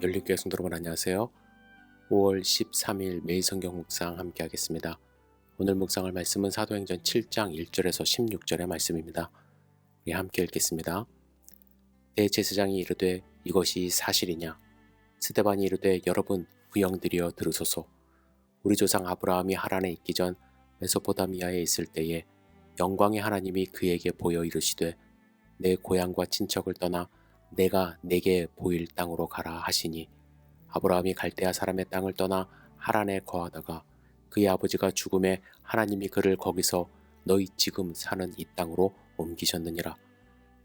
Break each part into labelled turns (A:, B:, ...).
A: 열린교회 성도 여러분 안녕하세요. 5월 13일 매일 성경 묵상 함께 하겠습니다. 오늘 묵상할 말씀은 사도행전 7장 1절에서 16절의 말씀입니다. 우리 함께 읽겠습니다. 대제사장이 이르되 이것이 사실이냐? 스데반이 이르되 여러분 부영들이여 들으소서. 우리 조상 아브라함이 하란에 있기 전 메소포타미아에 있을 때에 영광의 하나님이 그에게 보여 이르시되 내 고향과 친척을 떠나 내가 내게 보일 땅으로 가라 하시니 아브라함이 갈대아 사람의 땅을 떠나 하란에 거하다가 그의 아버지가 죽음에 하나님이 그를 거기서 너희 지금 사는 이 땅으로 옮기셨느니라.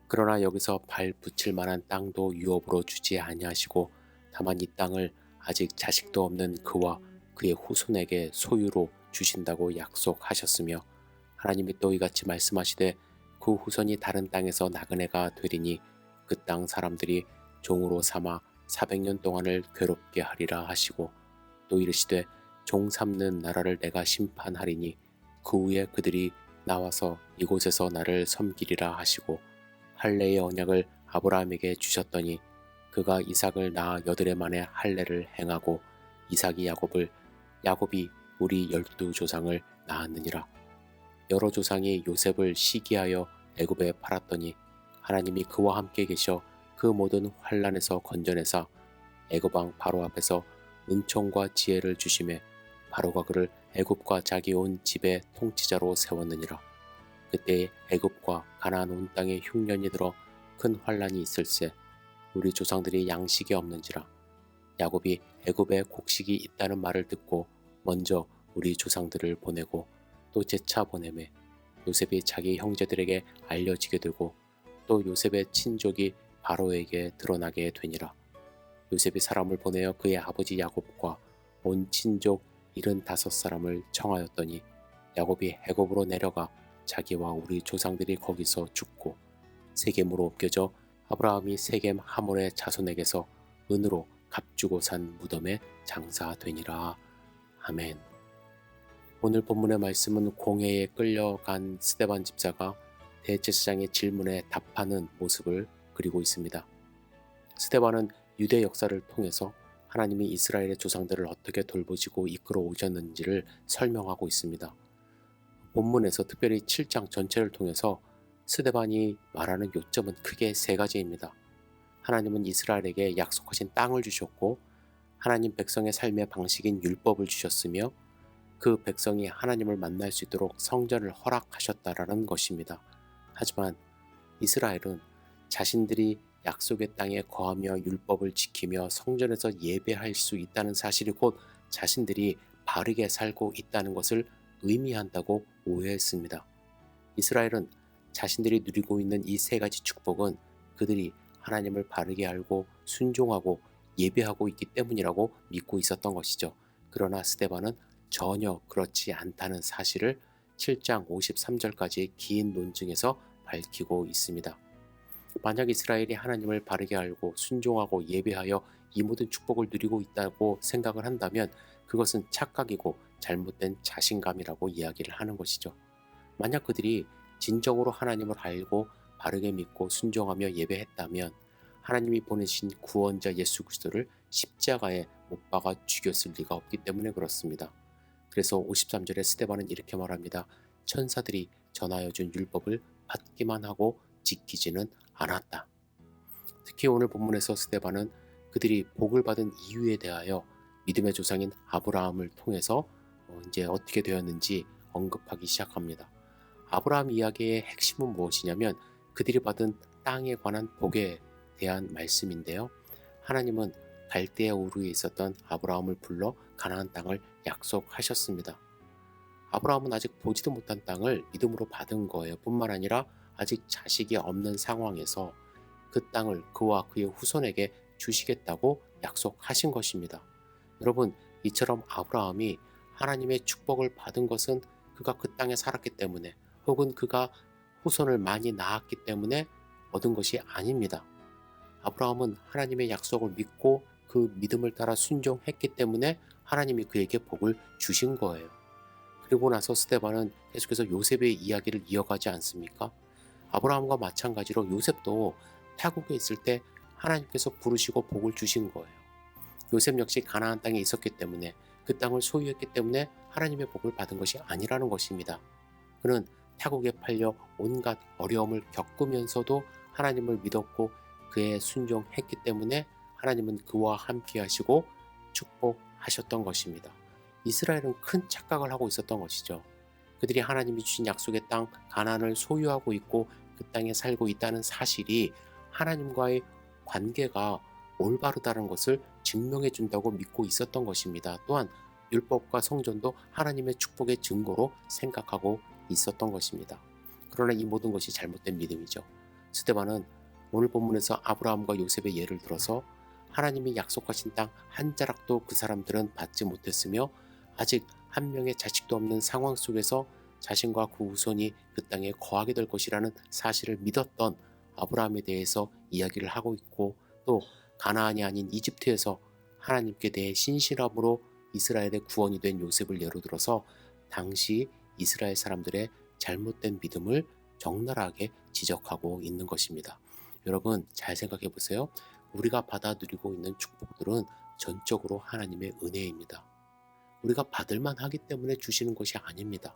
A: 그러나 여기서 발 붙일 만한 땅도 유업으로 주지 아니하시고 다만 이 땅을 아직 자식도 없는 그와 그의 후손에게 소유로 주신다고 약속하셨으며 하나님이 또 이같이 말씀하시되 그 후손이 다른 땅에서 나그네가 되리니 그 땅 사람들이 종으로 삼아 400년 동안을 괴롭게 하리라 하시고 또 이르시되 종 삼는 나라를 내가 심판하리니 그 후에 그들이 나와서 이곳에서 나를 섬기리라 하시고 할례의 언약을 아브라함에게 주셨더니 그가 이삭을 낳아 8해 만에 할례를 행하고 이삭이 야곱을 야곱이 우리 12조상을 낳았느니라. 여러 조상이 요셉을 시기하여 애굽에 팔았더니 하나님이 그와 함께 계셔 그 모든 환난에서 건져내사 애굽 왕 바로 앞에서 은총과 지혜를 주심에 바로가 그를 애굽과 자기 온 집의 통치자로 세웠느니라. 그때 애굽과 가나안 온 땅에 흉년이 들어 큰 환난이 있을세 우리 조상들이 양식이 없는지라. 야곱이 애굽에 곡식이 있다는 말을 듣고 먼저 우리 조상들을 보내고 또 재차 보내매 요셉이 자기 형제들에게 알려지게 되고 또 요셉의 친족이 바로에게 드러나게 되니라. 요셉이 사람을 보내어 그의 아버지 야곱과 온 친족 75사람을 청하였더니 야곱이 애굽으로 내려가 자기와 우리 조상들이 거기서 죽고 세겜으로 옮겨져 아브라함이 세겜 하몰의 자손에게서 은으로 값주고 산 무덤에 장사되니라. 아멘. 오늘 본문의 말씀은 공회에 끌려간 스데반 집사가 대제사장의 질문에 답하는 모습을 그리고 있습니다. 스데반은 유대 역사를 통해서 하나님이 이스라엘의 조상들을 어떻게 돌보시고 이끌어 오셨는지를 설명하고 있습니다. 본문에서 특별히 7장 전체를 통해서 스데반이 말하는 요점은 크게 3가지입니다. 하나님은 이스라엘에게 약속하신 땅을 주셨고 하나님 백성의 삶의 방식인 율법을 주셨으며 그 백성이 하나님을 만날 수 있도록 성전을 허락하셨다라는 것입니다. 하지만 이스라엘은 자신들이 약속의 땅에 거하며 율법을 지키며 성전에서 예배할 수 있다는 사실이 곧 자신들이 바르게 살고 있다는 것을 의미한다고 오해했습니다. 이스라엘은 자신들이 누리고 있는 이 3가지 축복은 그들이 하나님을 바르게 알고 순종하고 예배하고 있기 때문이라고 믿고 있었던 것이죠. 그러나 스데반은 전혀 그렇지 않다는 사실을 7장 53절까지의 긴 논증에서 밝히고 있습니다. 만약 이스라엘이 하나님을 바르게 알고 순종하고 예배하여 이 모든 축복을 누리고 있다고 생각을 한다면 그것은 착각이고 잘못된 자신감이라고 이야기를 하는 것이죠. 만약 그들이 진정으로 하나님을 알고 바르게 믿고 순종하며 예배했다면 하나님이 보내신 구원자 예수 그리스도를 십자가에 못 박아 죽였을 리가 없기 때문에 그렇습니다. 그래서 53절에 스데반은 이렇게 말합니다. 천사들이 전하여 준 율법을 받기만 하고 지키지는 않았다. 특히 오늘 본문에서 스데반은 그들이 복을 받은 이유에 대하여 믿음의 조상인 아브라함을 통해서 이제 어떻게 되었는지 언급하기 시작합니다. 아브라함 이야기의 핵심은 무엇이냐면 그들이 받은 땅에 관한 복에 대한 말씀인데요. 하나님은 갈대아 우르에 있었던 아브라함을 불러 가나안 땅을 약속하셨습니다. 아브라함은 아직 보지도 못한 땅을 믿음으로 받은 거예요. 뿐만 아니라 아직 자식이 없는 상황에서 그 땅을 그와 그의 후손에게 주시겠다고 약속하신 것입니다. 여러분, 이처럼 아브라함이 하나님의 축복을 받은 것은 그가 그 땅에 살았기 때문에 혹은 그가 후손을 많이 낳았기 때문에 얻은 것이 아닙니다. 아브라함은 하나님의 약속을 믿고 그 믿음을 따라 순종했기 때문에 하나님이 그에게 복을 주신 거예요. 그리고 나서 스데반은 계속해서 요셉의 이야기를 이어가지 않습니까? 아브라함과 마찬가지로 요셉도 타국에 있을 때 하나님께서 부르시고 복을 주신 거예요. 요셉 역시 가나안 땅에 있었기 때문에 그 땅을 소유했기 때문에 하나님의 복을 받은 것이 아니라는 것입니다. 그는 타국에 팔려 온갖 어려움을 겪으면서도 하나님을 믿었고 그에 순종했기 때문에 하나님은 그와 함께 하시고 축복하셨던 것입니다. 이스라엘은 큰 착각을 하고 있었던 것이죠. 그들이 하나님이 주신 약속의 땅 가나안을 소유하고 있고 그 땅에 살고 있다는 사실이 하나님과의 관계가 올바르다는 것을 증명해 준다고 믿고 있었던 것입니다. 또한 율법과 성전도 하나님의 축복의 증거로 생각하고 있었던 것입니다. 그러나 이 모든 것이 잘못된 믿음이죠. 스데반은 오늘 본문에서 아브라함과 요셉의 예를 들어서 하나님이 약속하신 땅 한 자락도 그 사람들은 받지 못했으며 아직 한 명의 자식도 없는 상황 속에서 자신과 그 후손이 그 땅에 거하게 될 것이라는 사실을 믿었던 아브라함에 대해서 이야기를 하고 있고, 또 가나안이 아닌 이집트에서 하나님께 대해 신실함으로 이스라엘의 구원이 된 요셉을 예로 들어서 당시 이스라엘 사람들의 잘못된 믿음을 적나라하게 지적하고 있는 것입니다. 여러분 잘 생각해 보세요. 우리가 받아 누리고 있는 축복들은 전적으로 하나님의 은혜입니다. 우리가 받을만 하기 때문에 주시는 것이 아닙니다.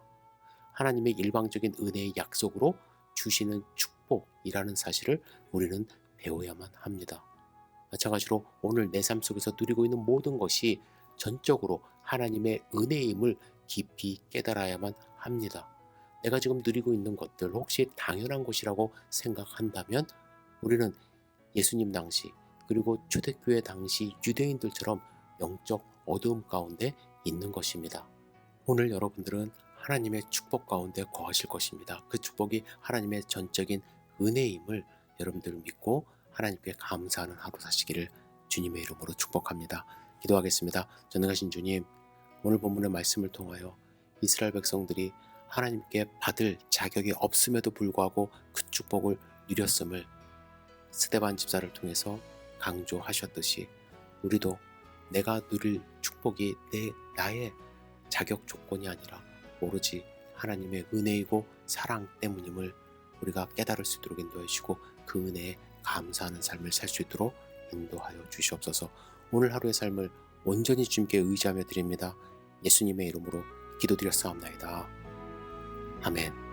A: 하나님의 일방적인 은혜의 약속으로 주시는 축복이라는 사실을 우리는 배워야만 합니다. 마찬가지로 오늘 내 삶 속에서 누리고 있는 모든 것이 전적으로 하나님의 은혜임을 깊이 깨달아야만 합니다. 내가 지금 누리고 있는 것들 혹시 당연한 것이라고 생각한다면 우리는 예수님 당시 그리고 초대교회 당시 유대인들처럼 영적 어두움 가운데 있는 것입니다. 오늘 여러분들은 하나님의 축복 가운데 거하실 것입니다. 그 축복이 하나님의 전적인 은혜임을 여러분들 믿고 하나님께 감사하는 하루 사시기를 주님의 이름으로 축복합니다. 기도하겠습니다. 전능하신 주님, 오늘 본문의 말씀을 통하여 이스라엘 백성들이 하나님께 받을 자격이 없음에도 불구하고 그 축복을 누렸음을 스데반 집사를 통해서 강조하셨듯이 우리도 내가 누릴 축복이 나의 자격 조건이 아니라 오로지 하나님의 은혜이고 사랑 때문임을 우리가 깨달을 수 있도록 인도해 주시고 그 은혜에 감사하는 삶을 살 수 있도록 인도하여 주시옵소서. 오늘 하루의 삶을 온전히 주님께 의지하며 드립니다. 예수님의 이름으로 기도드렸사옵나이다. 아멘.